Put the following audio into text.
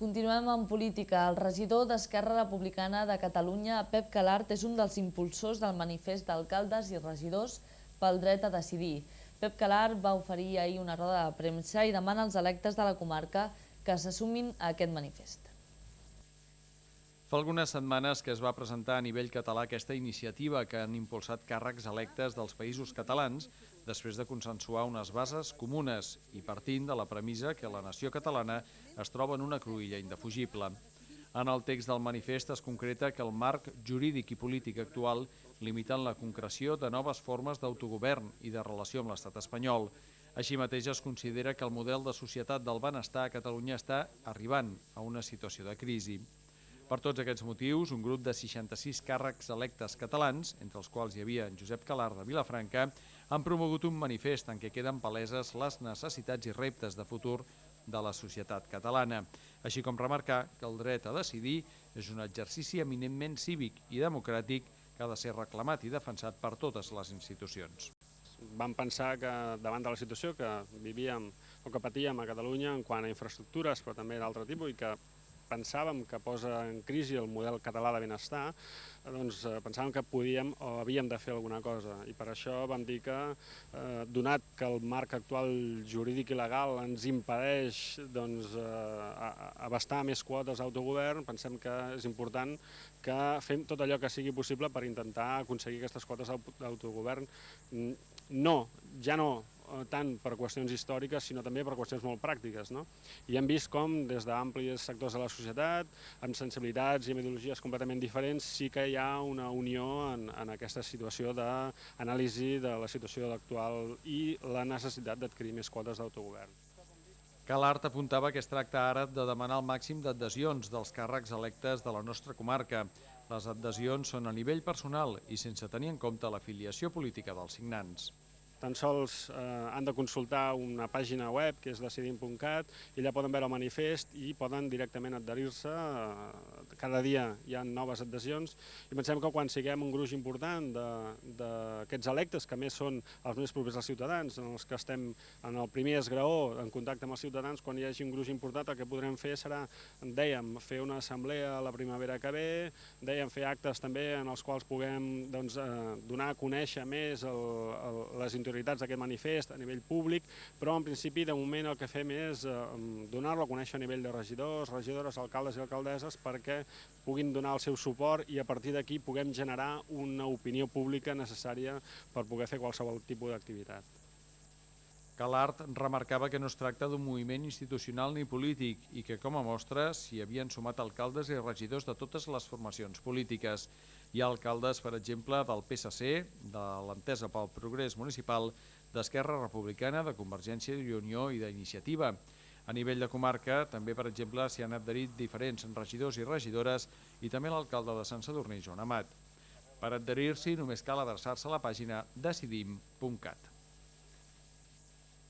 Continuem en política. El regidor d'Esquerra Republicana de Catalunya, Pep Calart, és un dels impulsors del manifest d'alcaldes i regidors pel dret a decidir. Pep Calart va oferir ahir una roda de premsa i demana als electes de la comarca que se sumin a aquest manifest. Fa algunes setmanes que es va presentar a nivell català aquesta iniciativa que han impulsat càrrecs electes dels països catalans després de consensuar unes bases comunes i partint de la premissa que la nació catalana es troba en una cruïlla indefugible. En el text del manifest es concreta que el marc jurídic i polític actual limiten la concreció de noves formes d'autogovern i de relació amb l'estat espanyol. Així mateix es considera que el model de societat del benestar a Catalunya està arribant a una situació de crisi. Per tots aquests motius, un grup de 66 càrrecs electes catalans, entre els quals hi havia en Josep Calart de Vilafranca, han promogut un manifest en què queden paleses les necessitats i reptes de futur de la societat catalana, així com remarcar que el dret a decidir és un exercici eminentment cívic i democràtic que ha de ser reclamat i defensat per totes les institucions. Vam pensar que davant de la situació que vivíem o que patíem a Catalunya en quant a infraestructures, però també d'altre tipus, i que pensàvem que posa en crisi el model català de benestar, doncs pensàvem que podíem o havíem de fer alguna cosa. I per això vam dir que, donat que el marc actual jurídic i legal ens impedeix abastar més quotes d'autogovern, pensem que és important que fem tot allò que sigui possible per intentar aconseguir aquestes quotes d'autogovern. Ja no tant per qüestions històriques, sinó també per qüestions molt pràctiques. I hem vist com des d'amplis sectors de la societat, amb sensibilitats i ideologies completament diferents, sí que hi ha una unió en aquesta situació d'anàlisi de la situació actual i la necessitat d'adquirir més quotes d'autogovern. Calart apuntava que es tracta ara de demanar el màxim d'adhesions dels càrrecs electes de la nostra comarca. Les adhesions són a nivell personal i sense tenir en compte l'afiliació política dels signants. Tan sols han de consultar una pàgina web, que és decidim.cat, i allà poden veure el manifest i poden directament adherir-se. Cada dia hi ha noves adhesions i pensem que quan siguem un gruix important d'aquests electes, que més són els més propers als ciutadans, en els que estem en el primer esgraó en contacte amb els ciutadans, quan hi hagi un gruix important, el que podrem fer serà, dèiem, fer una assemblea la primavera que ve, dèiem, fer actes també en els quals puguem donar a conèixer més les interioritats d'aquest manifest a nivell públic, però en principi de moment el que fem és donar-lo a conèixer a nivell de regidors, regidores, alcaldes i alcaldesses perquè puguin donar el seu suport i a partir d'aquí puguem generar una opinió pública necessària per poder fer qualsevol tipus d'activitat. Calart remarcava que no es tracta d'un moviment institucional ni polític i que, com a mostra, s'hi havien sumat alcaldes i regidors de totes les formacions polítiques. Hi ha alcaldes, per exemple, del PSC, de l'Entesa pel Progrés Municipal, d'Esquerra Republicana, de Convergència i Unió i d'Iniciativa. A nivell de comarca, també, per exemple, s'hi han adherit diferents regidors i regidores i també l'alcalde de Sant Sadurní, Joan Amat. Per adherir-s'hi només cal adreçar-se a la pàgina decidim.cat.